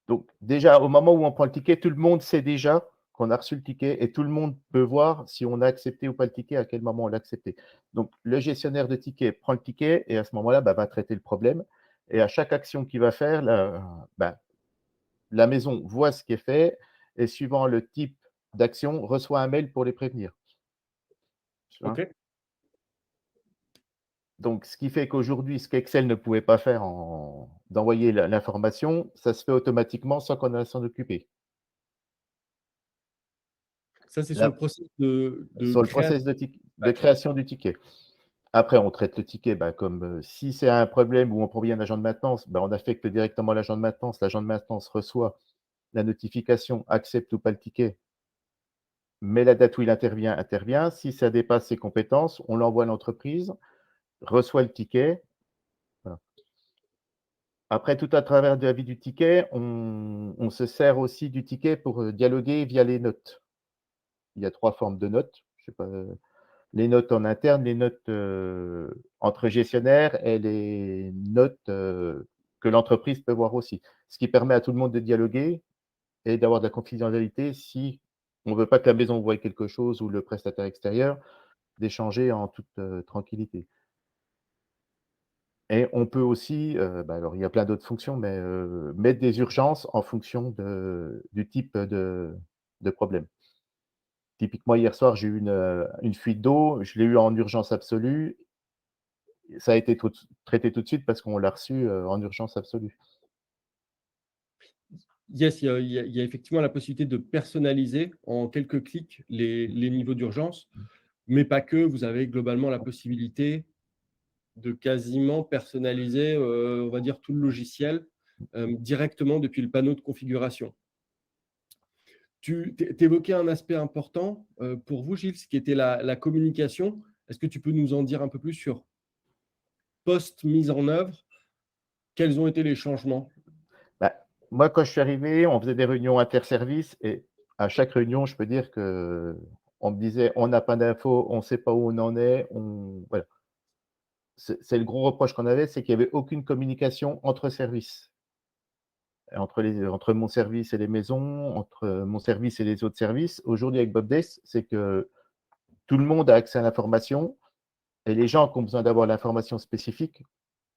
Donc déjà, au moment où on prend le ticket, tout le monde sait déjà qu'on a reçu le ticket et tout le monde peut voir si on a accepté ou pas le ticket, à quel moment on l'a accepté. Donc le gestionnaire de ticket prend le ticket et à ce moment-là, bah, va traiter le problème et à chaque action qu'il va faire, bah, la maison voit ce qui est fait et suivant le type d'action, reçoit un mail pour les prévenir. Tu vois? OK. Donc ce qui fait qu'aujourd'hui, ce qu'Excel ne pouvait pas faire d'envoyer l'information, ça se fait automatiquement sans qu'on ait à s'en occuper. Ça, c'est sur le Là, processus de sur le création process de de feedback. création du ticket. Après, on traite le ticket, bah, comme, si c'est un problème où on provient un agent de maintenance, bah, on affecte directement l'agent de maintenance. L'agent de maintenance reçoit la notification, accepte ou pas le ticket, met la date où il intervient. Si ça dépasse ses compétences, on l'envoie à l'entreprise, reçoit le ticket, voilà. Après, tout à travers de la vie du ticket, on se sert aussi du ticket pour, dialoguer via les notes. Il y a 3 formes de notes. Je sais pas, les notes en interne, les notes, entre gestionnaires et les notes, que l'entreprise peut voir aussi. Ce qui permet à tout le monde de dialoguer et d'avoir de la confidentialité si on ne veut pas que la maison voie quelque chose ou le prestataire extérieur, d'échanger en toute, tranquillité. Et on peut aussi, bah, alors il y a plein d'autres fonctions, mais mettre des urgences en fonction du type de problème. Typiquement, hier soir, j'ai eu une fuite d'eau, je l'ai eu en urgence absolue. Ça a été traité tout de suite parce qu'on l'a reçu, en urgence absolue. Yes, il y a effectivement la possibilité de personnaliser en quelques clics les niveaux d'urgence, mais pas que. Vous avez globalement la possibilité de quasiment personnaliser, on va dire, tout le logiciel directement depuis le panneau de configuration. Tu évoquais un aspect important pour vous, Gilles, ce qui était la communication. Est-ce que tu peux nous en dire un peu plus sur post-mise en œuvre? Quels ont été les changements? Bah, moi, quand je suis arrivé, on faisait des réunions interservices et à chaque réunion, je peux dire qu'on me disait: «On n'a pas d'infos, on ne sait pas où on en est», voilà. C'est le gros reproche qu'on avait, c'est qu'il n'y avait aucune communication entre services. Entre mon service et les maisons, entre mon service et les autres services. Aujourd'hui, avec Bobdesk, c'est que tout le monde a accès à l'information et les gens qui ont besoin d'avoir l'information spécifique,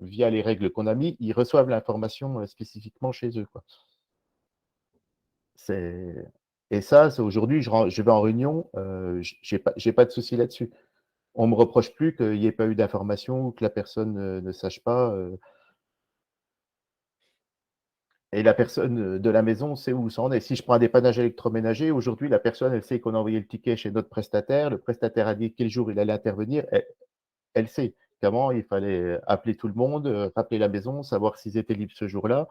via les règles qu'on a mis, ils reçoivent l'information spécifiquement chez eux, quoi. Et ça, c'est aujourd'hui, je vais en réunion, j'ai pas de souci là-dessus. On me reproche plus qu'il n'y ait pas eu d'information ou que la personne ne sache pas. Et la personne de la maison sait où ça en est. Si je prends un dépannage électroménager, aujourd'hui, la personne, elle sait qu'on a envoyé le ticket chez notre prestataire. Le prestataire a dit quel jour il allait intervenir. Elle sait qu'avant, il fallait appeler tout le monde, rappeler la maison, savoir s'ils étaient libres ce jour-là.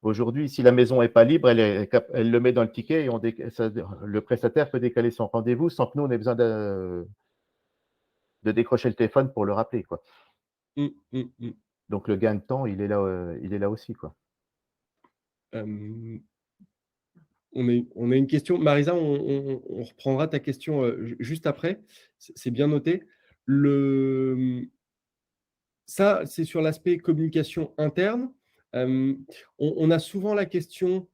Aujourd'hui, si la maison n'est pas libre, elle le met dans le ticket et le prestataire peut décaler son rendez-vous sans que nous, on ait besoin de décrocher le téléphone pour le rappeler, quoi. Donc, le gain de temps, il est là aussi, quoi. On a une question. Marisa, on reprendra ta question juste après. C'est bien noté. Ça, c'est sur l'aspect communication interne. On a souvent la question,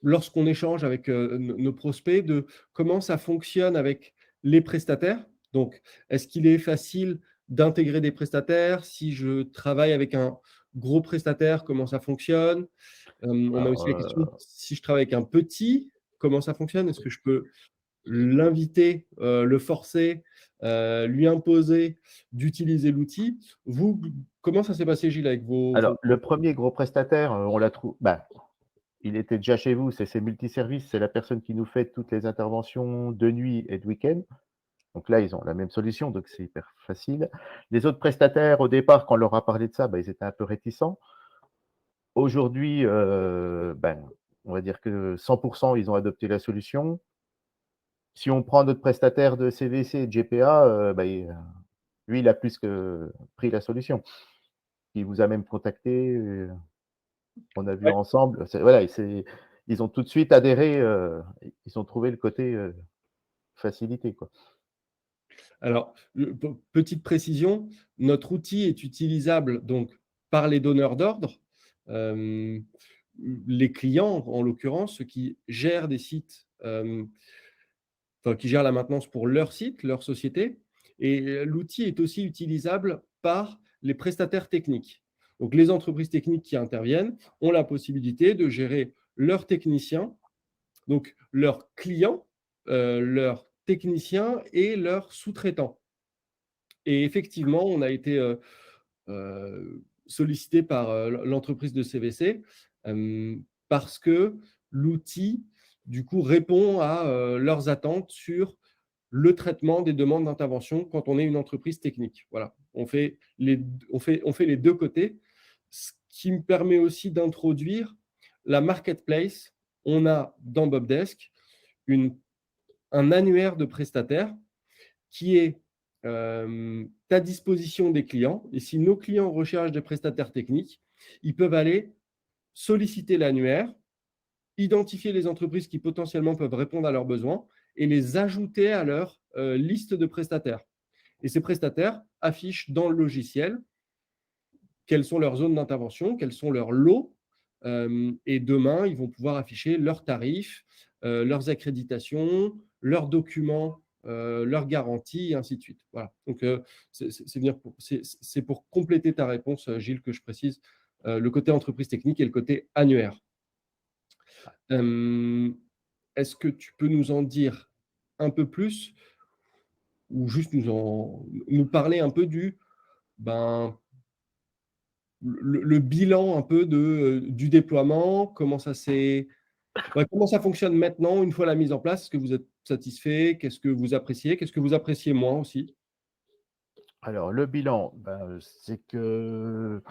lorsqu'on échange avec nos prospects, de comment ça fonctionne avec les prestataires. Donc, est-ce qu'il est facile d'intégrer des prestataires? Si je travaille avec un gros prestataire, comment ça fonctionne? On a aussi la question, si je travaille avec un petit, comment ça fonctionne? Est-ce que je peux l'inviter, le forcer, lui imposer d'utiliser l'outil? Vous, comment ça s'est passé, Gilles, avec Alors, le premier gros prestataire, on l'a trouvé. Il était déjà chez vous, c'est Multiservices, c'est la personne qui nous fait toutes les interventions de nuit et de week-end. Donc là, ils ont la même solution, donc c'est hyper facile. Les autres prestataires, au départ, quand on leur a parlé de ça, ils étaient un peu réticents. Aujourd'hui, on va dire que 100%, ils ont adopté la solution. Si on prend notre prestataire de CVC et de GPA, lui, il a plus que pris la solution. Il vous a même contacté, on a vu Ouais. ensemble. Voilà, ils ont tout de suite adhéré, ils ont trouvé le côté facilité, quoi. Alors, petite précision, notre outil est utilisable donc par les donneurs d'ordre, les clients, en l'occurrence, ceux qui gèrent des sites, qui gèrent la maintenance pour leur site, leur société. Et l'outil est aussi utilisable par les prestataires techniques. Donc, les entreprises techniques qui interviennent ont la possibilité de gérer leurs techniciens, donc leurs clients, leurs techniciens et leurs sous-traitants. Et effectivement, on a été sollicité par l'entreprise de CVC parce que l'outil, du coup, répond à leurs attentes sur le traitement des demandes d'intervention quand on est une entreprise technique. Voilà, on fait les deux côtés, ce qui me permet aussi d'introduire la marketplace. On a dans Bobdesk un annuaire de prestataires qui est à disposition des clients. Et si nos clients recherchent des prestataires techniques, ils peuvent aller solliciter l'annuaire, identifier les entreprises qui potentiellement peuvent répondre à leurs besoins et les ajouter à leur liste de prestataires. Et ces prestataires affichent dans le logiciel quelles sont leurs zones d'intervention, quels sont leurs lots. Et demain, ils vont pouvoir afficher leurs tarifs, leurs accréditations, leurs documents, leurs garanties, et ainsi de suite. Voilà. Donc, c'est pour compléter ta réponse, Gilles, que je précise le côté entreprise technique et le côté annuaire. Est-ce que tu peux nous en dire un peu plus ou juste nous parler un peu le bilan un peu du déploiement, comment ça fonctionne maintenant une fois la mise en place? Est-ce que vous êtes satisfait? Qu'est-ce que vous appréciez? Qu'est-ce que vous appréciez moins aussi? Alors, le bilan, c'est que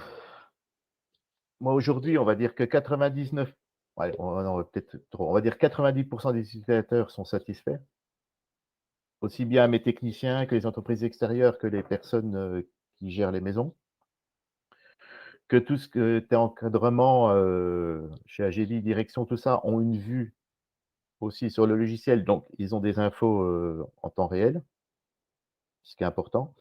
moi, aujourd'hui, on va dire que 99, ouais, non, peut-être trop, on va dire 90% des utilisateurs sont satisfaits, aussi bien mes techniciens que les entreprises extérieures que les personnes qui gèrent les maisons. Que tout ce que tes encadrements chez AGV, direction, tout ça, ont une vue aussi sur le logiciel, donc ils ont des infos en temps réel, ce qui est important.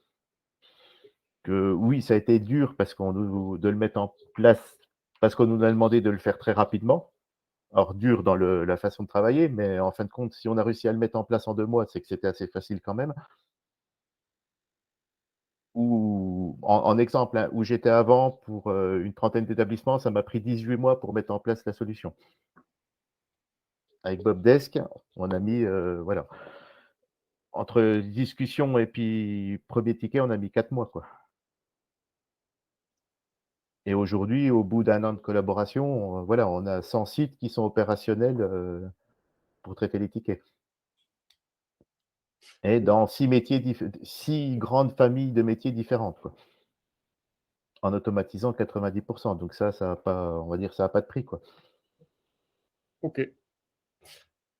Que oui, ça a été dur de le mettre en place, parce qu'on nous a demandé de le faire très rapidement. alors dur dans la façon de travailler, mais en fin de compte, si on a réussi à le mettre en place en 2 mois, c'est que c'était assez facile quand même. Ou en exemple, hein, où j'étais avant pour, une trentaine d'établissements, ça m'a pris 18 mois pour mettre en place la solution. Avec Bobdesk, on a mis, voilà, entre discussion et puis premier ticket, on a mis 4 mois, quoi. Et aujourd'hui, au bout d'1 an de collaboration, voilà, on a 100 sites qui sont opérationnels, pour traiter les tickets et dans 6 métiers 6 grandes familles de métiers différentes, quoi, en automatisant 90. Donc ça a pas, on va dire, ça a pas de prix, quoi. OK.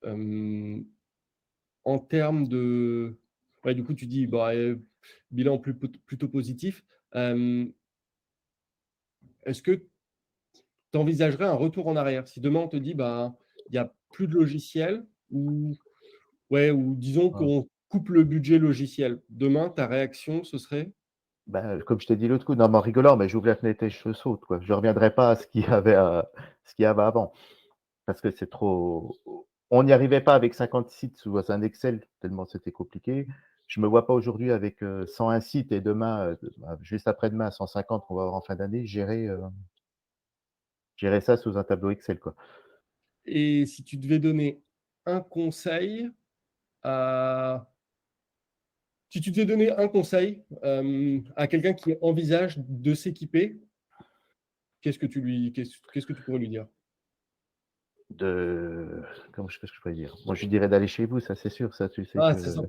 Hem, En termes de ouais, du coup, tu dis, bah, bilan plutôt positif. Est-ce que tu envisagerais un retour en arrière? Si demain on te dit: «Bah, il y a plus de logiciel» ou ouais, ou disons Mmh. qu'on coupe le budget logiciel. Demain, ta réaction, ce serait? Bah, comme je t'ai dit l'autre coup, non, mais en rigolant, mais j'ouvre la fenêtre et je saute, quoi. Je reviendrai pas à ce qu'il y avait avant, parce que c'est trop, on n'y arrivait pas avec 50 sites sous un Excel, tellement c'était compliqué. Je me vois pas aujourd'hui avec, 101 sites et demain, bah, juste après-demain 150 qu'on va avoir en fin d'année, gérer ça sous un tableau Excel, quoi. Et si tu devais donner un conseil à si tu devais donner un conseil, à quelqu'un qui envisage de s'équiper, qu'est-ce que tu pourrais lui dire? De qu'est-ce que je pourrais dire? Moi, je lui dirais d'aller chez vous, ça c'est sûr, ça tu sais Ah, que c'est sympa.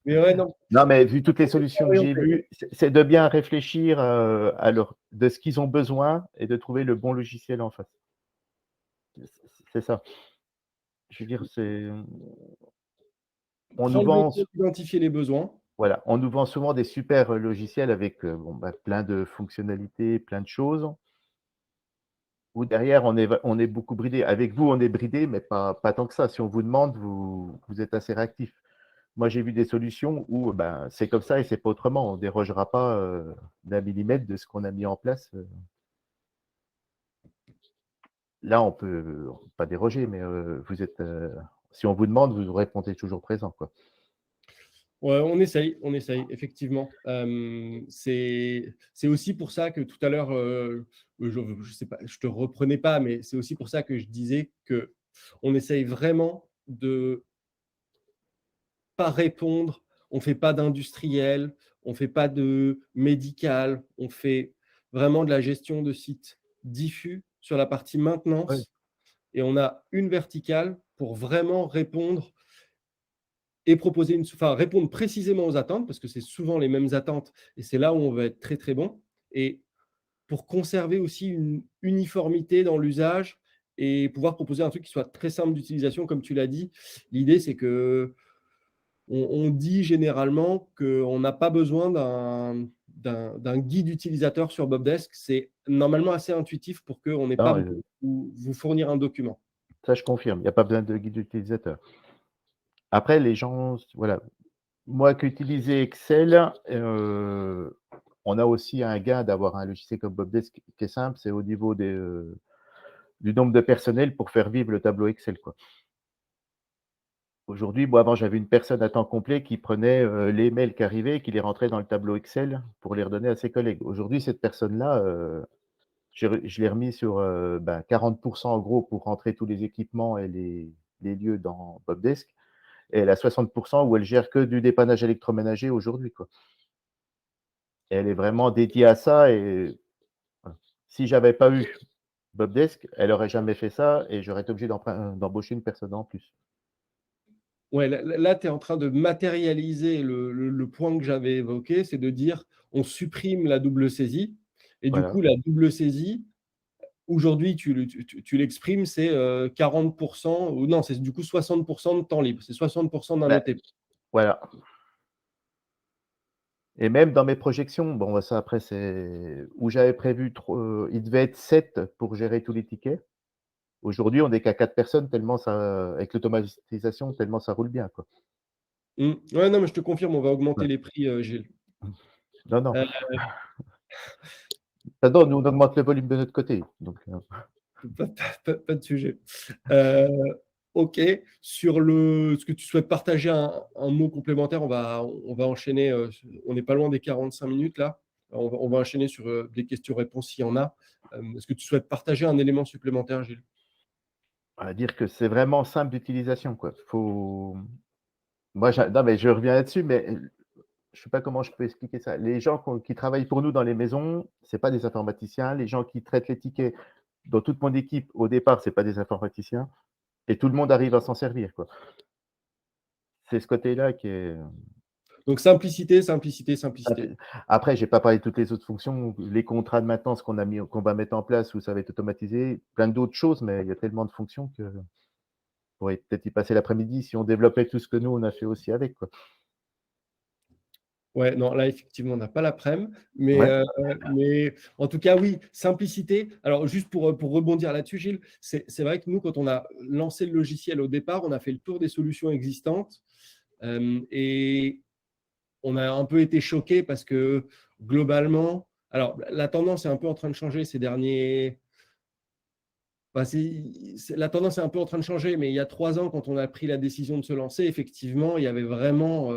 Mais ouais, non, non, mais vu toutes les bien solutions que j'ai orienté. vues, c'est de bien réfléchir, à leur de ce qu'ils ont besoin et de trouver le bon logiciel en face. C'est ça. Je veux dire, c'est on nous Prends le vend temps d'identifier les besoins. voilà, on nous vend souvent des super, logiciels avec, bon, bah, plein de fonctionnalités, plein de choses, où derrière on est beaucoup bridé. Avec vous, on est bridé, mais pas tant que ça. Si on vous demande, vous êtes assez réactif. Moi, j'ai vu des solutions où, ben, c'est comme ça et c'est pas autrement. On dérogera pas, d'un millimètre de ce qu'on a mis en place, là, on peut pas déroger, mais, vous êtes, si on vous demande, vous répondez toujours présent, quoi. Ouais, on essaye effectivement. C'est aussi pour ça que tout à l'heure, je sais pas, je te reprenais pas, mais c'est aussi pour ça que je disais qu'on essaye vraiment de pas répondre. On fait pas d'industriel, on fait pas de médical, on fait vraiment de la gestion de sites diffus sur la partie Ouais. maintenance et on a une verticale pour vraiment répondre et proposer enfin, répondre précisément aux attentes, parce que c'est souvent les mêmes attentes et c'est là où on va être très, très bon. Et pour conserver aussi une uniformité dans l'usage et pouvoir proposer un truc qui soit très simple d'utilisation, comme tu l'as dit. L'idée, c'est que on dit généralement qu'on n'a pas besoin d'un guide utilisateur sur Bobdesk. C'est normalement assez intuitif pour qu'on n'ait pas Non, beaucoup vous fournir un document. ça je confirme, il y a pas besoin de guide utilisateur. Après les gens, voilà, moi qui utilisais Excel, on a aussi un gain d'avoir un logiciel comme Bobdesk qui est simple, c'est au niveau du nombre de personnel pour faire vivre le tableau Excel, quoi. Aujourd'hui, moi, avant, j'avais une personne à temps complet qui prenait, les mails qui arrivaient et qui les rentrait dans le tableau Excel pour les redonner à ses collègues. Aujourd'hui, cette personne-là, je l'ai remis sur, ben, 40 en gros pour rentrer tous les équipements et les lieux dans Bobdesk et elle a 60 où elle gère que du dépannage électroménager aujourd'hui, quoi. Et elle est vraiment dédiée à ça et voilà. Si j'avais pas eu Bobdesk, elle aurait jamais fait ça et j'aurais été obligé d'embaucher une personne en plus. Ouais, là, tu es en train de matérialiser le point que j'avais évoqué, c'est de dire: «On supprime la double saisie» et du Voilà. coup, la double saisie, aujourd'hui, tu l'exprimes, c'est, 40 ou non, c'est du coup 60 de temps libre. C'est 60 d'un Bah, ETP. voilà. Et même dans mes projections, bon, bah, ça après c'est où j'avais prévu il devait être 7 pour gérer tous les tickets. Aujourd'hui, on est qu'à 4 personnes tellement ça avec l'automatisation, tellement ça roule bien, quoi. Mmh. Ouais, non, mais je te confirme, on va augmenter Ouais. les prix, Gilles. Non, non. Heu, Ah non, nous on augmente le volume de notre côté, donc Pas de sujet. OK. Sur ce que tu souhaites partager un mot complémentaire, on va enchaîner, on n'est pas loin des 45 minutes là. On va enchaîner sur, des questions-réponses s'il y en a. Est-ce que tu souhaites partager un élément supplémentaire, Gilles? On va dire que c'est vraiment simple d'utilisation, quoi. Faut moi, non, mais je reviens là-dessus, mais je sais pas comment je peux expliquer ça. Les gens qui travaillent pour nous dans les maisons, c'est pas des informaticiens. Les gens qui traitent les tickets dans toute mon équipe, au départ, c'est pas des informaticiens et tout le monde arrive à s'en servir, quoi. C'est ce côté-là qui est Donc simplicité, simplicité, simplicité. après, j'ai pas parlé de toutes les autres fonctions, les contrats de maintenance qu'on va mettre en place où ça va être automatisé, plein d'autres choses, mais il y a tellement de fonctions que pourrait peut-être y passer l'après-midi si on développait tout ce que nous, on a fait aussi avec, quoi. Ouais, non, là, effectivement, on n'a pas l'après-midi, mais, Ouais, mais en tout cas, oui, simplicité. Alors, juste pour rebondir là-dessus, Gilles, c'est vrai que nous, quand on a lancé le logiciel au départ, on a fait le tour des solutions existantes, et on a un peu été choqués parce que globalement, alors la tendance est un peu en train de changer ces derniers. Bah, la tendance est un peu en train de changer, mais il y a 3 ans, quand on a pris la décision de se lancer, effectivement, il y avait vraiment,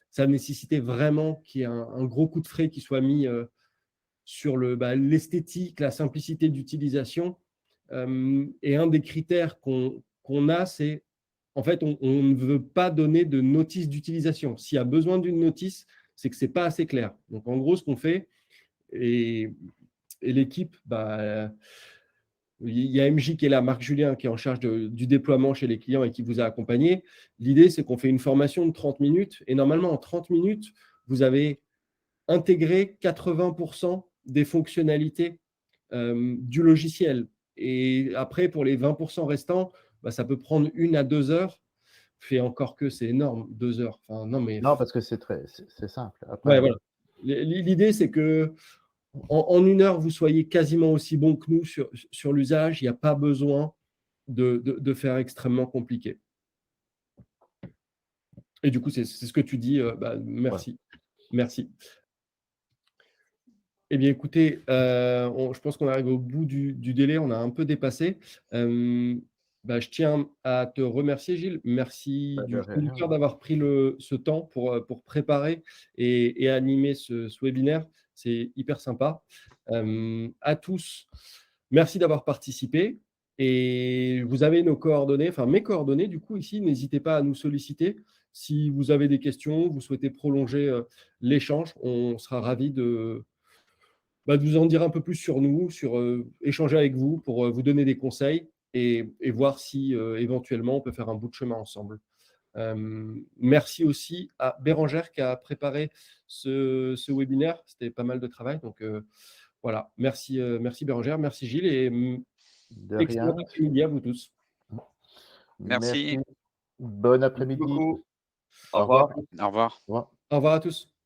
ça nécessitait vraiment qu'il y ait un gros coup de frais qui soit mis sur l'esthétique, la simplicité d'utilisation. Et un des critères qu'on a, c'est en fait, on ne veut pas donner de notice d'utilisation. S'il y a besoin d'une notice, c'est que ce n'est pas assez clair. Donc, en gros, ce qu'on fait, et, et l'équipe, il y a MJ qui est là, Marc Julien, qui est en charge du déploiement chez les clients et qui vous a accompagné. L'idée, c'est qu'on fait une formation de 30 minutes. Et normalement, en 30 minutes, vous avez intégré 80% des fonctionnalités du logiciel. Et après, pour les 20% restants, ça peut prendre 1 à 2 heures. Fait encore que c'est énorme, 2 heures. Enfin, non, mais non, parce que c'est simple. ouais, Après, voilà. L'idée, c'est que en 1 heure, vous soyez quasiment aussi bon que nous sur l'usage. Il n'y a pas besoin de faire extrêmement compliqué. Et du coup, c'est ce que tu dis. ouais, Merci. Merci. Eh bien, écoutez, je pense qu'on arrive au bout du délai. On a un peu dépassé. Je tiens à te remercier, Gilles. Merci bah, de du fond du rien. cœur d'avoir pris ce temps pour préparer et animer ce webinaire. C'est hyper sympa. À tous, merci d'avoir participé. Et vous avez nos coordonnées, enfin mes coordonnées, du coup, ici. N'hésitez pas à nous solliciter. Si vous avez des questions, vous souhaitez prolonger l'échange, on sera ravis de vous en dire un peu plus sur nous, échanger avec vous pour vous donner des conseils et voir si éventuellement on peut faire un bout de chemin ensemble. Merci aussi à Bérangère qui a préparé ce webinaire. C'était pas mal de travail. Donc voilà, merci Bérangère, merci Gilles et De excellent rien. après-midi à vous tous. Merci. Merci. Bon Merci après-midi. beaucoup. Au Au revoir. revoir. Au revoir. Au revoir. Au revoir à tous.